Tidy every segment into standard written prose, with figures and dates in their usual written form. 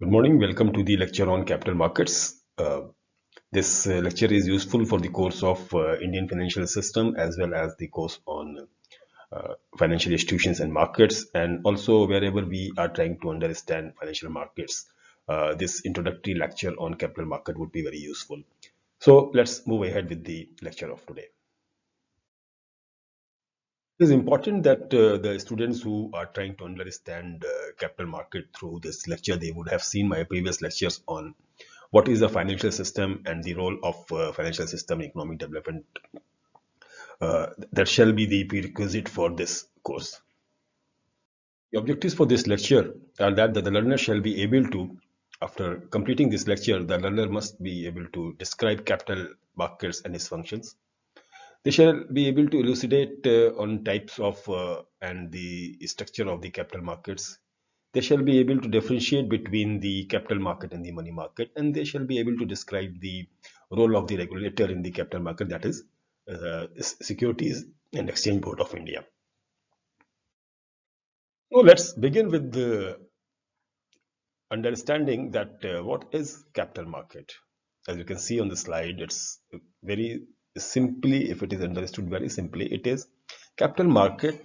Good morning. Welcome to the lecture on capital markets. This lecture is useful for the course of Indian financial system as well as the course on financial institutions and markets, and also wherever we are trying to understand financial markets. This introductory lecture on capital market would be very useful. So let's move ahead with the lecture of today. It is important that the students who are trying to understand capital market through this lecture, they would have seen my previous lectures on what is the financial system and the role of financial system in economic development. That shall be the prerequisite for this course. The objectives for this lecture are that the learner shall be able to, after completing this lecture, the learner must be able to describe capital markets and its functions. They shall be able to elucidate on types of and the structure of the capital markets. They shall be able to differentiate between the capital market and the money market, and they shall be able to describe the role of the regulator in the capital market, that is, Securities and Exchange Board of India. So let's begin with the understanding that what is capital market. As you can see on the slide, it's very simply, if it is understood very simply, it is capital market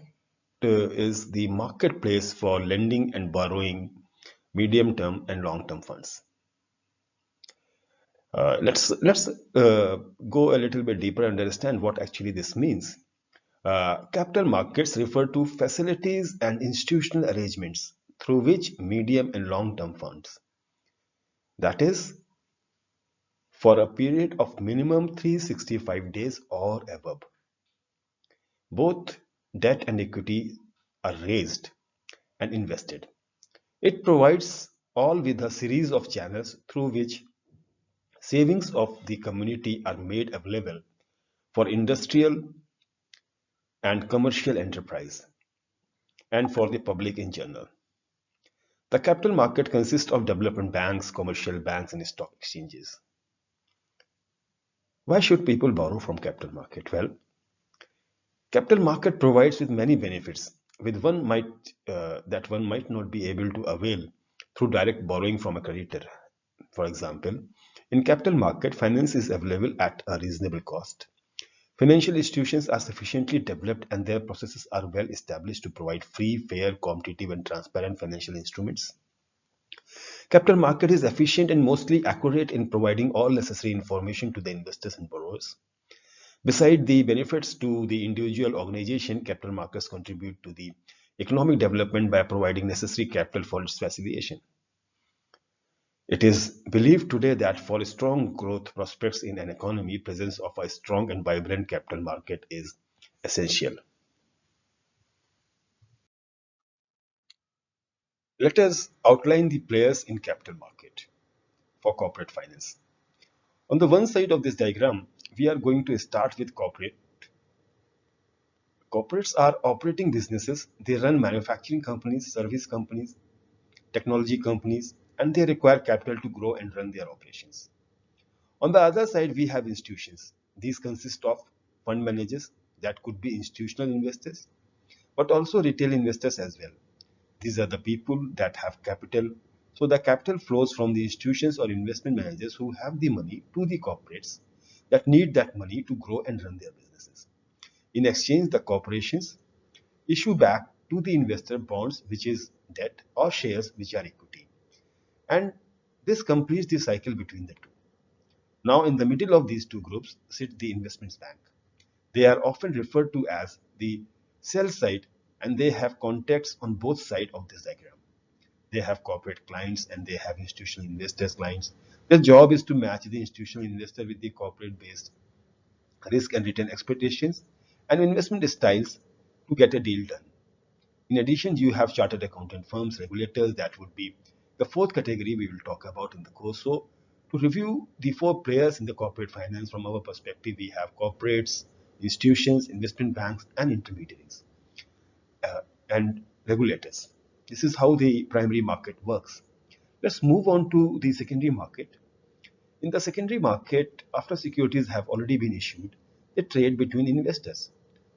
is the marketplace for lending and borrowing medium term and long term funds. Let's go a little bit deeper and understand what actually this means. Capital markets refer to facilities and institutional arrangements through which medium and long term funds, that is, for a period of minimum 365 days or above, both debt and equity are raised and invested. It provides all with a series of channels through which savings of the community are made available for industrial and commercial enterprise and for the public in general. The capital market consists of development banks, commercial banks, and stock exchanges. Why should people borrow from capital market? Well, capital market provides with many benefits, with that one might not be able to avail through direct borrowing from a creditor. For example, in capital market, finance is available at a reasonable cost. Financial institutions are sufficiently developed and their processes are well established to provide free, fair, competitive, and transparent financial instruments. Capital market is efficient and mostly accurate in providing all necessary information to the investors and borrowers. Beside the benefits to the individual organization, capital markets contribute to the economic development by providing necessary capital for its facilitation. It is believed today that for strong growth prospects in an economy, presence of a strong and vibrant capital market is essential. Let us outline the players in capital market for corporate finance. On the one side of this diagram, we are going to start with corporate. Corporates are operating businesses. They run manufacturing companies, service companies, technology companies, and they require capital to grow and run their operations. On the other side, we have institutions. These consist of fund managers, that could be institutional investors, but also retail investors as well. These are the people that have capital. So the capital flows from the institutions or investment managers who have the money to the corporates that need that money to grow and run their businesses. In exchange, the corporations issue back to the investor bonds, which is debt, or shares, which are equity. And this completes the cycle between the two. Now, in the middle of these two groups sit the investments bank. They are often referred to as the sell side, and they have contacts on both sides of this diagram. They have corporate clients and they have institutional investors clients. Their job is to match the institutional investor with the corporate based risk and return expectations and investment styles to get a deal done. In addition, you have chartered accountant firms, regulators, that would be the fourth category we will talk about in the course. So, to review the four players in the corporate finance from our perspective, we have corporates, institutions, investment banks, and intermediaries and regulators. This is how the primary market works. Let's move on to the secondary market. In the secondary market, after securities have already been issued, they trade between investors.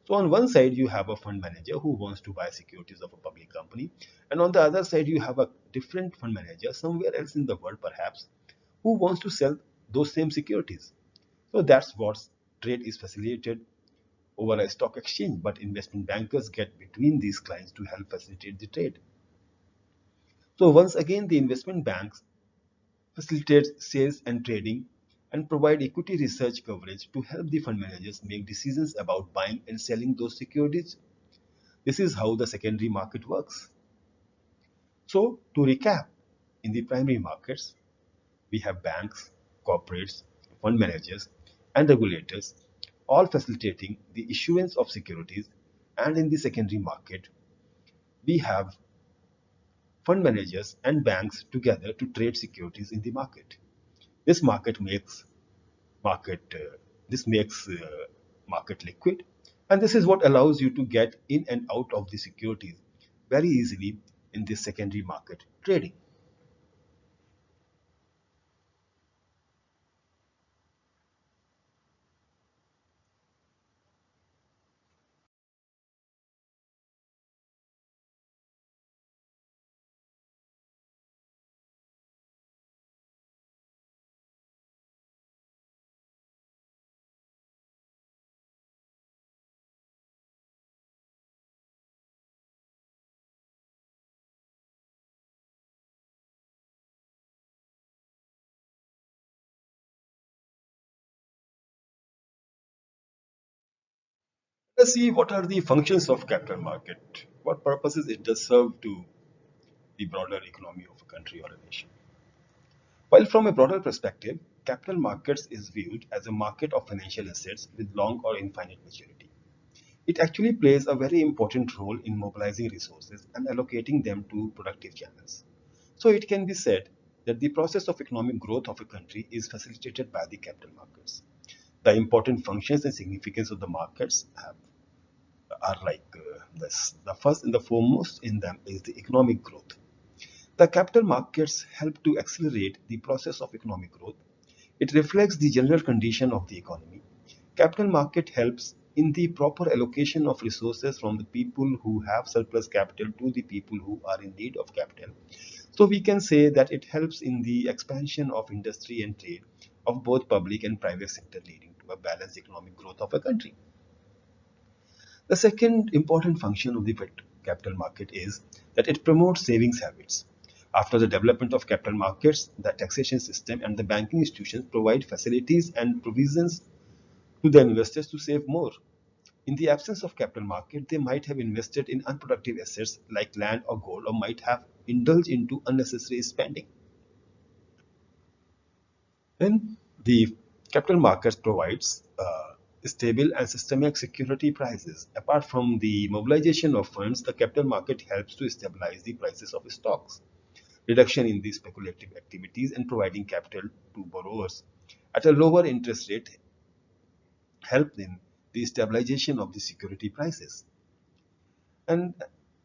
So on one side, you have a fund manager who wants to buy securities of a public company. And on the other side, you have a different fund manager somewhere else in the world, perhaps, who wants to sell those same securities. So that's what trade is facilitated over a stock exchange, but investment bankers get between these clients to help facilitate the trade. So once again, the investment banks facilitate sales and trading and provide equity research coverage to help the fund managers make decisions about buying and selling those securities. This is how the secondary market works. So to recap, in the primary markets, we have banks, corporates, fund managers, and regulators, all facilitating the issuance of securities. And in the secondary market, we have fund managers and banks together to trade securities in the market. This market makes market this makes market liquid, and this is what allows you to get in and out of the securities very easily in this secondary market trading. Let's see what are the functions of capital market, what purposes it does serve to the broader economy of a country or a nation. While from a broader perspective, capital markets is viewed as a market of financial assets with long or infinite maturity. It actually plays a very important role in mobilizing resources and allocating them to productive channels. So it can be said that the process of economic growth of a country is facilitated by the capital markets. The important functions and significance of the markets are like this. The first and the foremost in them is the economic growth. The capital markets help to accelerate the process of economic growth. It reflects the general condition of the economy. Capital market helps in the proper allocation of resources from the people who have surplus capital to the people who are in need of capital. So we can say that it helps in the expansion of industry and trade of both public and private sector, leading to a balanced economic growth of a country. The second important function of the capital market is that it promotes savings habits. After the development of capital markets, the taxation system and the banking institutions provide facilities and provisions to the investors to save more. In the absence of capital market, they might have invested in unproductive assets like land or gold, or might have indulged into unnecessary spending. Then the capital markets provides stable and systemic security prices. Apart from the mobilization of funds, the capital market helps to stabilize the prices of stocks, reduction in the speculative activities, and providing capital to borrowers at a lower interest rate help in the stabilization of the security prices. And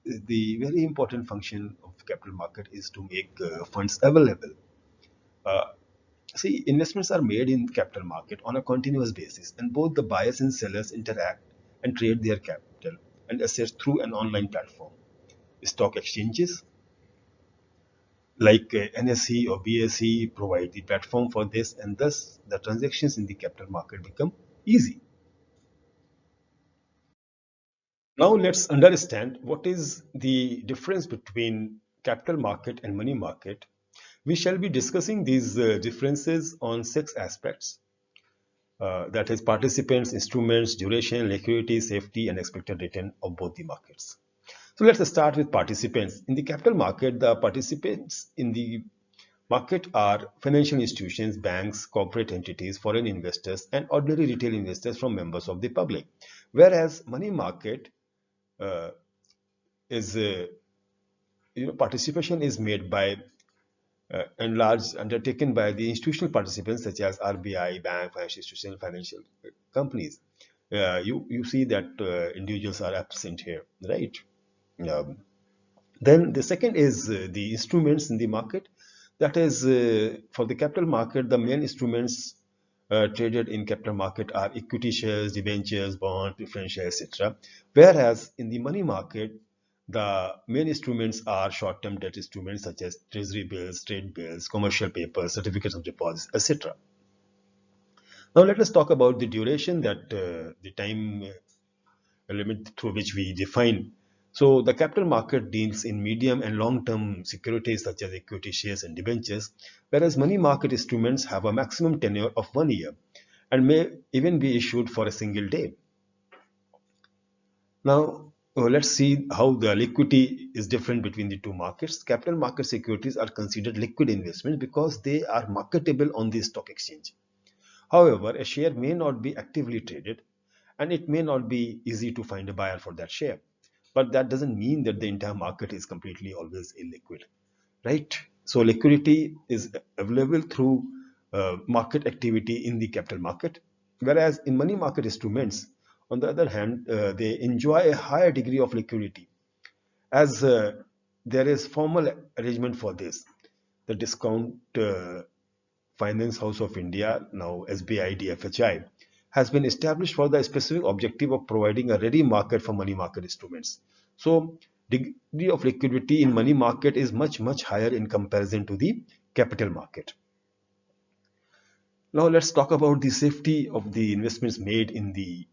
the very important function of capital market is to make funds available. Uh, See, investments are made in capital market on a continuous basis, and both the buyers and sellers interact and trade their capital and assets through an online platform. Stock exchanges like NSE or BSE provide the platform for this, and thus the transactions in the capital market become easy. Now let's understand what is the difference between capital market and money market. We shall be discussing these differences on six aspects. That is participants, instruments, duration, liquidity, safety, and expected return of both the markets. So let's start with participants. In the capital market, the participants in the market are financial institutions, banks, corporate entities, foreign investors, and ordinary retail investors from members of the public. Whereas money market uh, is participation is made by and large undertaken by the institutional participants such as RBI, bank, financial institutions, financial companies. You see that individuals are absent here, right? Um, then the second is the instruments in the market. That is for the capital market, the main instruments traded in capital market are equity shares, debentures, bonds, preference shares, etc. Whereas in the money market, the main instruments are short-term debt instruments such as treasury bills, trade bills, commercial papers, certificates of deposits, etc. Now let us talk about the duration that the time limit through which we define. So the capital market deals in medium and long-term securities such as equity shares and debentures, whereas money market instruments have a maximum tenure of 1 year and may even be issued for a single day. Now, let's see how the liquidity is different between the two markets. Capital market securities are considered liquid investments because they are marketable on the stock exchange. However, a share may not be actively traded and it may not be easy to find a buyer for that share. But that doesn't mean that the entire market is completely always illiquid, right? So liquidity is available through market activity in the capital market, whereas in money market instruments, on the other hand, they enjoy a higher degree of liquidity as there is formal arrangement for this. The discount Finance House of India, now SBIDFHI, has been established for the specific objective of providing a ready market for money market instruments. So, degree of liquidity in money market is much higher in comparison to the capital market. Now, let's talk about the safety of the investments made in the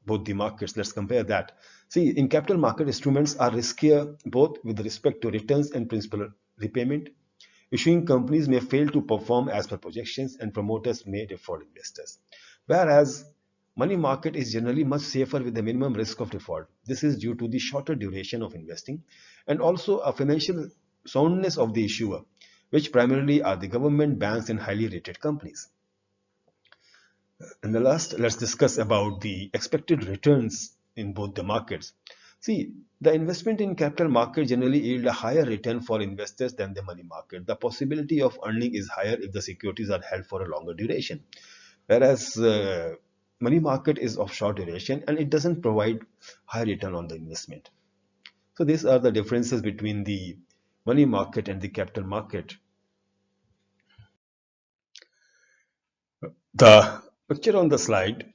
both the markets. Let's compare that. See, in capital market, instruments are riskier both with respect to returns and principal repayment. Issuing companies may fail to perform as per projections and promoters may default investors. Whereas money market is generally much safer with the minimum risk of default. This is due to the shorter duration of investing and also a financial soundness of the issuer, which primarily are the government, banks, and highly rated companies. And the last, let's discuss about the expected returns in both the markets. See, the investment in capital market generally yield a higher return for investors than the money market. The possibility of earning is higher if the securities are held for a longer duration. Whereas money market is of short duration and it doesn't provide high return on the investment. So these are the differences between the money market and the capital market. The picture on the slide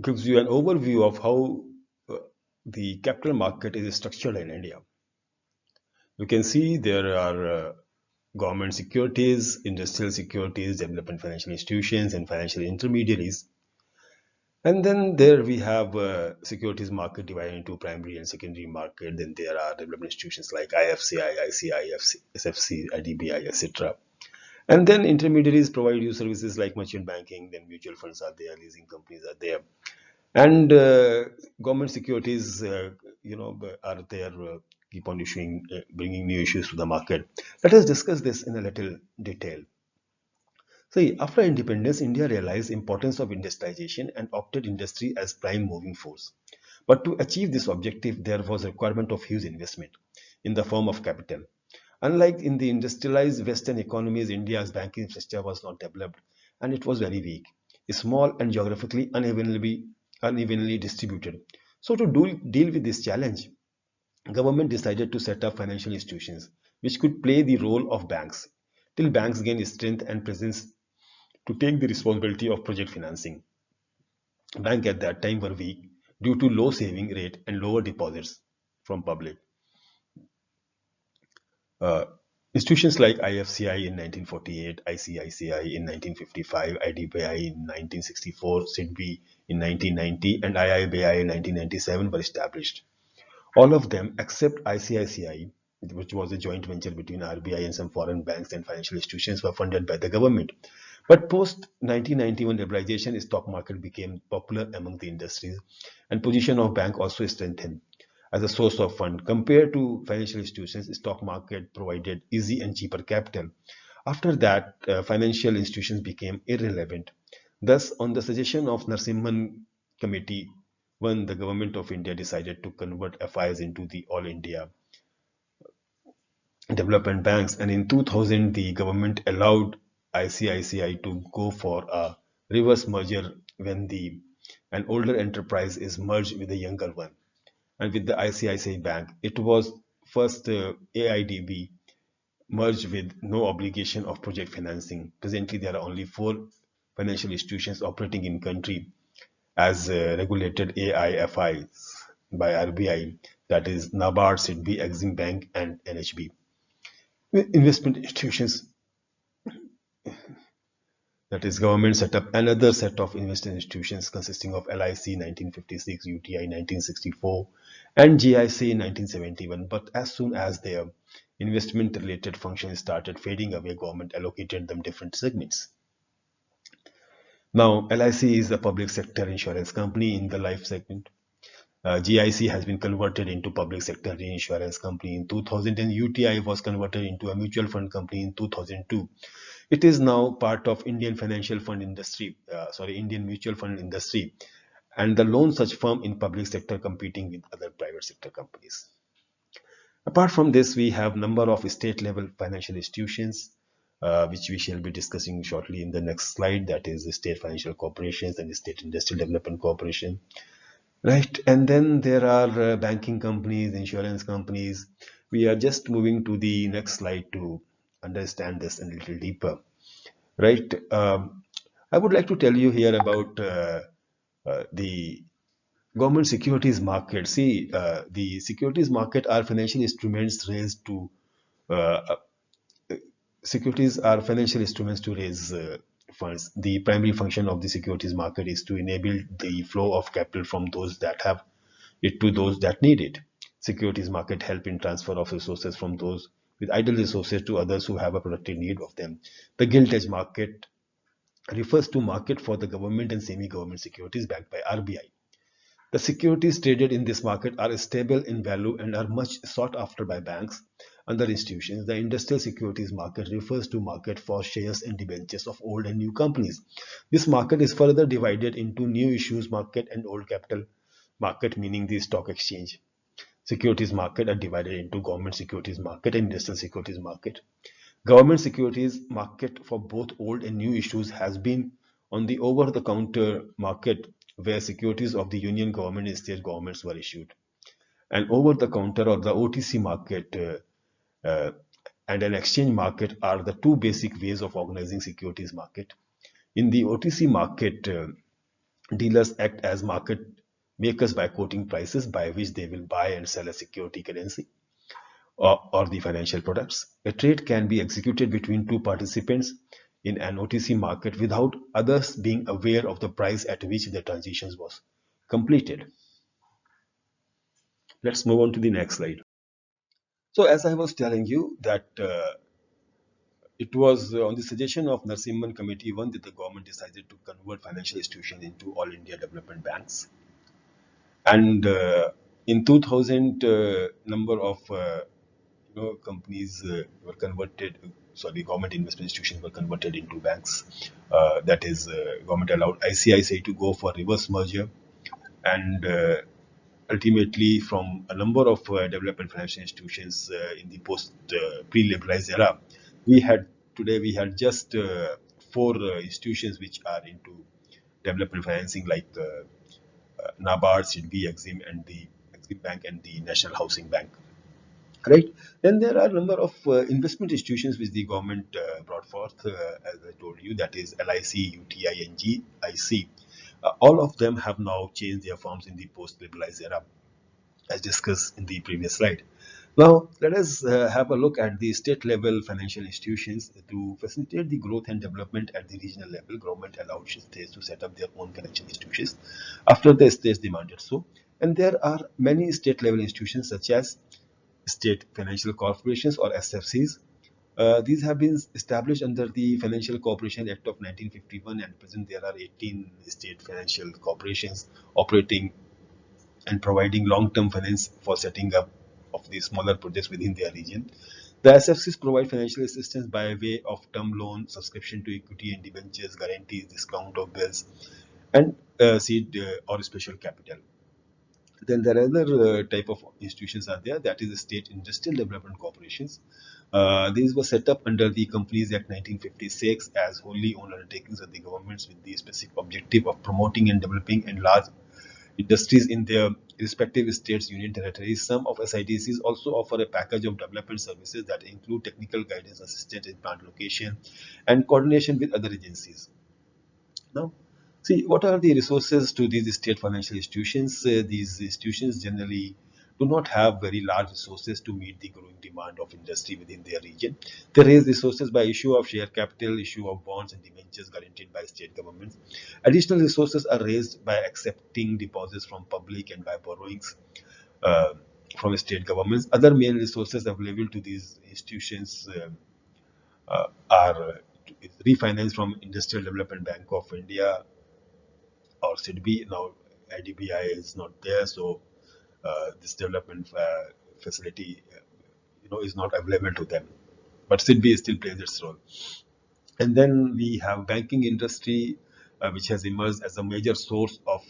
gives you an overview of how uh, the capital market is structured in India. You can see there are government securities, industrial securities, development financial institutions, and financial intermediaries. And then there we have securities market divided into primary and secondary market. Then there are development institutions like IFCI, ICI, SFC, IDBI, etc. And then intermediaries provide you services like merchant banking. Then mutual funds are there, leasing companies are there, and government securities, are there, keep on issuing, bringing new issues to the market. Let us discuss this in a little detail. See, after independence, India realized importance of industrialization and opted industry as prime moving force. But to achieve this objective, there was a requirement of huge investment in the form of capital. Unlike in the industrialized Western economies, India's banking sector was not developed and it was very weak, small and geographically unevenly distributed. So to deal with this challenge, government decided to set up financial institutions which could play the role of banks till banks gain strength and presence to take the responsibility of project financing. Banks at that time were weak due to low saving rate and lower deposits from public. Uh, Institutions like IFCI in 1948, ICICI in 1955, IDBI in 1964, SIDBI in 1990, and IIBI in 1997 were established. All of them, except ICICI, which was a joint venture between RBI and some foreign banks and financial institutions, were funded by the government. But post 1991 liberalization, stock market became popular among the industries, and position of bank also strengthened as a source of fund. Compared to financial institutions, stock market provided easy and cheaper capital. After that, financial institutions became irrelevant. Thus, on the suggestion of Narsimhan Committee, when the government of India decided to convert FIs into the All India development banks, and in 2000 the government allowed ICICI to go for a reverse merger when the an older enterprise is merged with a younger one. And with the ICICI Bank, it was first AIDB merged with no obligation of project financing. Presently, there are only four financial institutions operating in country as regulated AIFIs by RBI, that is NABARD, SIDBI, Exim Bank, and NHB. Investment institutions, that is government set up another set of investment institutions consisting of LIC 1956, UTI 1964, and GIC 1971. But as soon as their investment related functions started fading away, government allocated them different segments. Now, LIC is a public sector insurance company in the life segment. GIC has been converted into public sector reinsurance company in 2000, and UTI was converted into a mutual fund company in 2002. It is now part of Indian financial fund industry, Indian mutual fund industry, and the lone such firm in public sector competing with other private sector companies. Apart from this, we have number of state level financial institutions, which we shall be discussing shortly in the next slide. That is the state financial corporations and the state industrial development corporation. Right, and then there are banking companies, insurance companies. We are just moving to the next slide to understand this a little deeper. Right, I would like to tell you here about the government securities market. See, the securities market are financial instruments raised to uh, securities are financial instruments to raise funds. The primary function of the securities market is to enable the flow of capital from those that have it to those that need it. Securities market help in transfer of resources from those with idle resources to others who have a productive need of them. The gilt edge market refers to market for the government and semi-government securities backed by RBI. The securities traded in this market are stable in value and are much sought after by banks and other institutions. The industrial securities market refers to market for shares and debentures of old and new companies. This market is further divided into new issues market and old capital market, meaning the stock exchange. Securities market are divided into government securities market and industrial securities market. Government securities market for both old and new issues has been on the over-the-counter market where securities of the union government and state governments were issued. An over-the-counter or the OTC market and an exchange market are the two basic ways of organizing securities market. In the OTC market, dealers act as market makers by quoting prices by which they will buy and sell a security currency or the financial products. A trade can be executed between two participants in an OTC market without others being aware of the price at which the transaction was completed. Let's move on to the next slide. So as I was telling you that it was on the suggestion of Narsimhan Committee 1 that the government decided to convert financial institutions into All India Development Banks. And in 2000, number of companies were converted, government investment institutions were converted into banks. That is, government allowed ICICI to go for reverse merger, and ultimately, from a number of development financial institutions in the post pre-liberalized era, we had today we had just four institutions which are into development financing, like NABARD, SIDBI, Exim, and the Exim Bank and the National Housing Bank. Right. Then there are a number of investment institutions which the government brought forth, as I told you, that is LIC, UTI, and GIC. All of them have now changed their forms in the post-liberalized era, as discussed in the previous slide. Now, let us have a look at the state-level financial institutions. To facilitate the growth and development at the regional level, government allowed states to set up their own financial institutions after the states demanded so. And there are many state-level institutions such as state financial corporations or SFCs. These have been established under the Financial Corporation Act of 1951, and present there are 18 state financial corporations operating and providing long-term finance for setting up of the smaller projects within their region. The SFCs provide financial assistance by way of term loan, subscription to equity and debentures, guarantees, discount of bills, and seed or special capital. Then there are other type of institutions are there, that is the state industrial development corporations. These were set up under the Companies Act 1956 as wholly owned undertakings of the governments with the specific objective of promoting and developing and large industries in their respective states, union territories. Some of SIDCs also offer a package of development services that include technical guidance, assistance in plant location, and coordination with other agencies. Now, see, what are the resources to these state financial institutions? These institutions generally do not have very large resources to meet the growing demand of industry within their region. They raise resources by issue of share capital, issue of bonds and debentures guaranteed by state governments. Additional resources are raised by accepting deposits from public and by borrowings uh, from state governments. Other main resources available to these institutions are refinanced from Industrial Development Bank of India or SIDBI. Now, IDBI is not there, so this development facility, is not available to them. But SIDBI still plays its role. And then we have banking industry, which has emerged as a major source of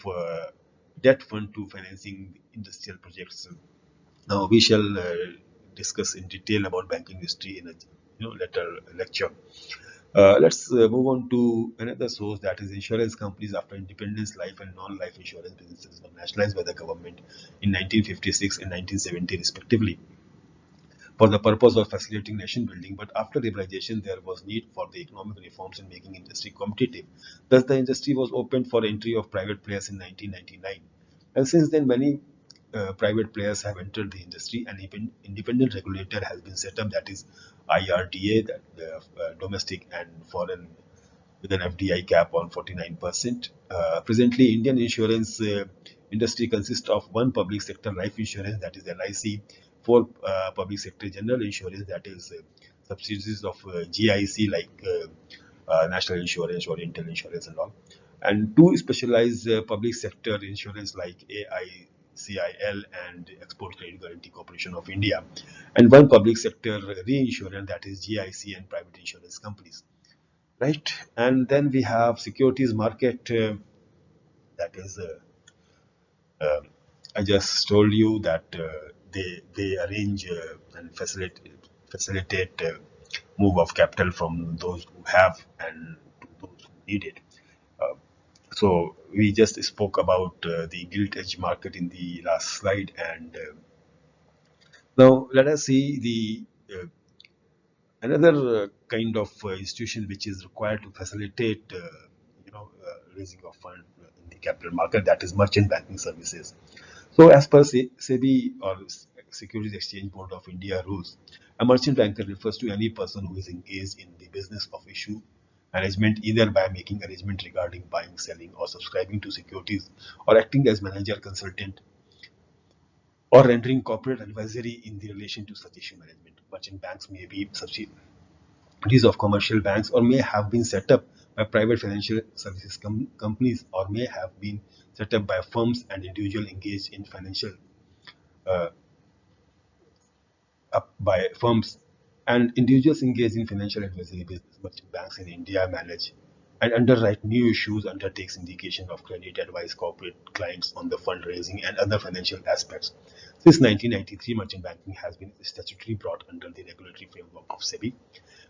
debt fund to financing industrial projects. Now we shall discuss in detail about banking industry in a later lecture. Let's move on to another source, that is insurance companies. After independence, life and non-life insurance businesses were nationalized by the government in 1956 and 1970 respectively for the purpose of facilitating nation building. But after liberalization, there was need for the economic reforms and making industry competitive. Thus, the industry was opened for entry of private players in 1999. And since then, many private players have entered the industry, and even independent regulator has been set up, that is IRDA, that domestic and foreign, with an FDI cap on 49%. Presently, Indian insurance industry consists of one public sector life insurance, that is LIC, four public sector general insurance, that is subsidiaries of GIC, like National Insurance, Oriental Insurance, and all, and two specialized public sector insurance like AICIL and Export Credit Guarantee Corporation of India, and one public sector reinsurance, that is GIC and private insurance companies. Right, and then we have securities market, that is um I just told you that they arrange and facilitate move of capital from those who have and to those who need it. Uh, so we just spoke about the gilt edge market in the last slide, and now let us see the another kind of institution which is required to facilitate, raising of fund in the capital market, that is merchant banking services. So, as per SEBI, or Securities Exchange Board of India rules, a merchant banker refers to any person who is engaged in the business of issue management, either by making arrangement regarding buying, selling, or subscribing to securities, or acting as manager, consultant, or rendering corporate advisory in the relation to such issue management. Merchant banks may be subsidiaries of commercial banks, or may have been set up by private financial services companies, or may have been set up by firms and individuals engaged in financial uh, up by firms and individuals engaged in financial advisory business. Merchant banks in India manage and underwrite new issues, undertakes indication of credit, advise corporate clients on the fundraising and other financial aspects. Since 1993, merchant banking has been statutorily brought under the regulatory framework of SEBI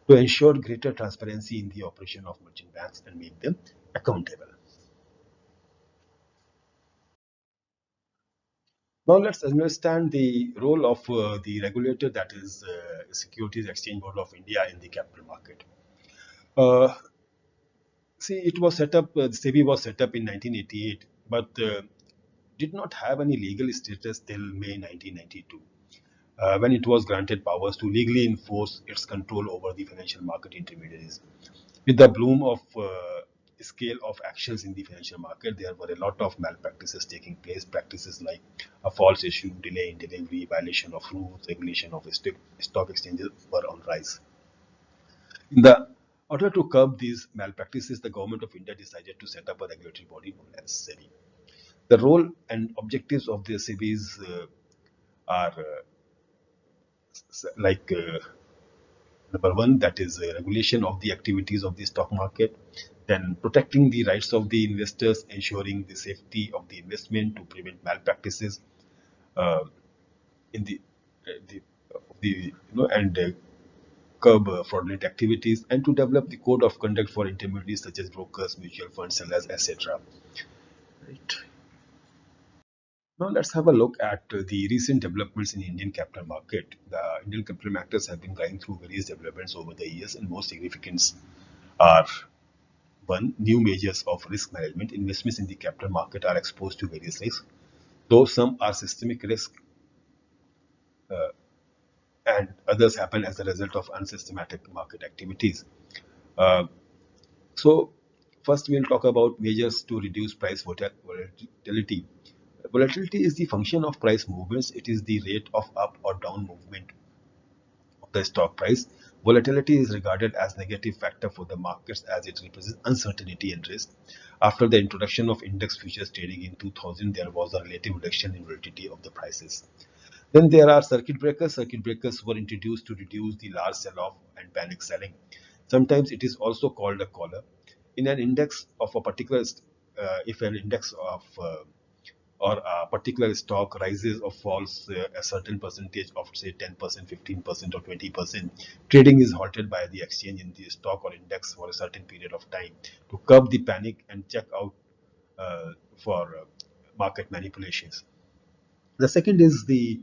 to ensure greater transparency in the operation of merchant banks and make them accountable. Now let's understand the role of the regulator, that is Securities Exchange Board of India, in the capital market. Uh, See, it was set up, SEBI was set up in 1988, but did not have any legal status till May 1992, when it was granted powers to legally enforce its control over the financial market intermediaries. With the bloom of scale of actions in the financial market, there were a lot of malpractices taking place. Practices like a false issue, delay in delivery, violation of rules, regulation of stock exchanges were on rise. In the order to curb these malpractices, the government of India decided to set up a regulatory body known as SEBI. The role and objectives of the SEBIs are like number one, that is regulation of the activities of the stock market, then protecting the rights of the investors, ensuring the safety of the investment to prevent malpractices uh, in and curb fraudulent activities, and to develop the code of conduct for intermediaries such as brokers, mutual fund sellers, etc. Right. Now let's have a look at the recent developments in Indian capital market. The Indian capital markets have been going through various developments over the years, and most significant are One, new measures of risk management. Investments in the capital market are exposed to various risks, though some are systemic risk and others happen as a result of unsystematic market activities. Uh, so, first we'll talk about measures to reduce price volatility. Volatility is the function of price movements. It is the rate of up or down movement of the stock price. Volatility is regarded as negative factor for the markets as it represents uncertainty and risk. After the introduction of index futures trading in 2000, there was a relative reduction in volatility of the prices. Then there are circuit breakers. Circuit breakers were introduced to reduce the large sell-off and panic selling. Sometimes it is also called a collar. In an index of a particular, if an index of or a particular stock rises or falls a certain percentage of say 10%, 15% or 20%, trading is halted by the exchange in the stock or index for a certain period of time to curb the panic and check out for market manipulations. The second is the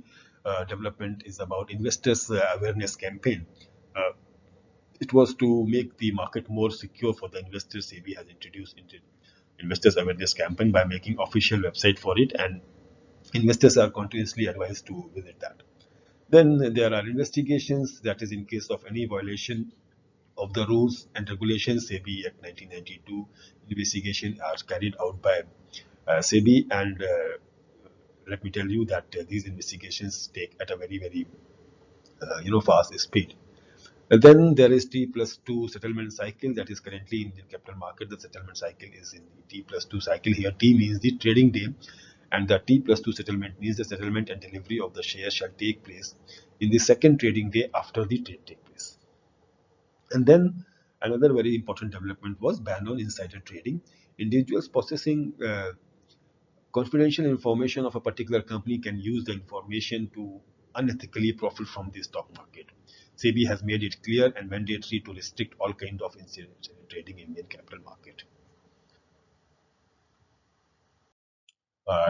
development is about investors awareness campaign. Uh, it was to make the market more secure for the investors. SEBI has introduced into investors awareness campaign by making official website for it, and investors are continuously advised to visit that. Then there are investigations, that is in case of any violation of the rules and regulations. SEBI Act 1992 investigation are carried out by SEBI, and let me tell you that these investigations take at a very fast speed. And then there is T plus 2 settlement cycle that is currently in the capital market. The settlement cycle is in the T plus 2 cycle. Here T means the trading day, and the T plus 2 settlement means the settlement and delivery of the shares shall take place in the second trading day after the trade take place. And then another very important development was ban on insider trading. Individuals possessing confidential information of a particular company can use the information to unethically profit from the stock market. SEBI has made it clear and mandatory to restrict all kind of insider trading in Indian capital market.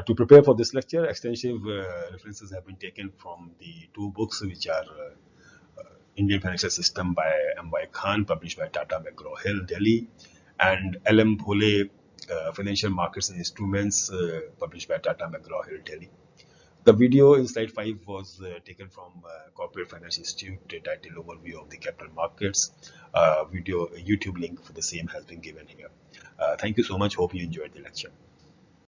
To prepare for this lecture, extensive references have been taken from the two books, which are Indian Financial System by M.Y. Khan, published by Tata McGraw-Hill, Delhi, and L.M. Bhole, Financial Markets and Instruments, published by Tata McGraw-Hill, Delhi. The video in slide 5 was taken from Corporate Finance Institute, titled Overview of the Capital Markets. Video YouTube link for the same has been given here. Thank you so much. Hope you enjoyed the lecture.